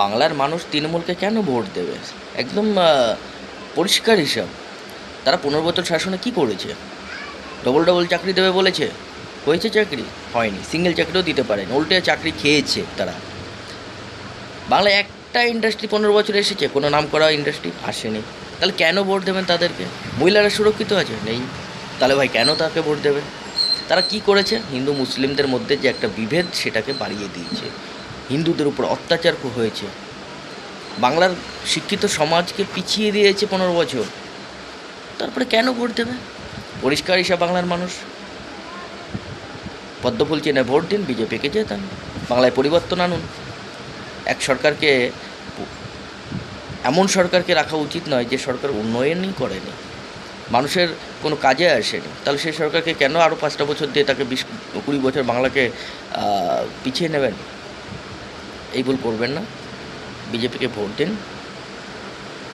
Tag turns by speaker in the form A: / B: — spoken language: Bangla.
A: বাংলার মানুষ তৃণমূলকে কেন ভোট দেবে? একদম পরিষ্কার হিসাব। তারা 15 বছর শাসনে কি করেছে? ডবল ডবল চাকরি দেবে বলেছে, হয়েছে চাকরি? হয়নি। সিঙ্গেল চাকরিও দিতে পারেনি, উল্টে চাকরি খেয়েছে তারা। বাংলায় একটা ইন্ডাস্ট্রি 15 বছরে এসেছে? কোনো নাম করা ইন্ডাস্ট্রি আসেনি। তাহলে কেন ভোট দেবেন তাদেরকে? মহিলারা সুরক্ষিত আছে? নেই। তাহলে ভাই কেন তাকে ভোট দেবেন? তারা কি করেছে? হিন্দু মুসলিমদের মধ্যে যে একটা বিভেদ, সেটাকে বাড়িয়ে দিয়েছে। হিন্দুদের উপর অত্যাচার হয়েছে। বাংলার শিক্ষিত সমাজকে পিছিয়ে দিয়েছে 15 বছর। তারপরে কেন ভোট দেবে? পরিষ্কার হিসাব বাংলার মানুষ। পদ্মফুল চেনে ভোট দিন, বিজেপিকে জেতান, বাংলায় পরিবর্তন আনুন। এক সরকারকে, এমন সরকারকে রাখা উচিত নয় যে সরকার উন্নয়নই করেনি, মানুষের কোনো কাজে আসেনি। তাহলে সেই সরকারকে কেন আরও 5টা বছর দিয়ে তাকে 20-20 বছর বাংলাকে পিছিয়ে নেবেন? এই ভুল করবেন না। বিজেপিকে ভোট দিন।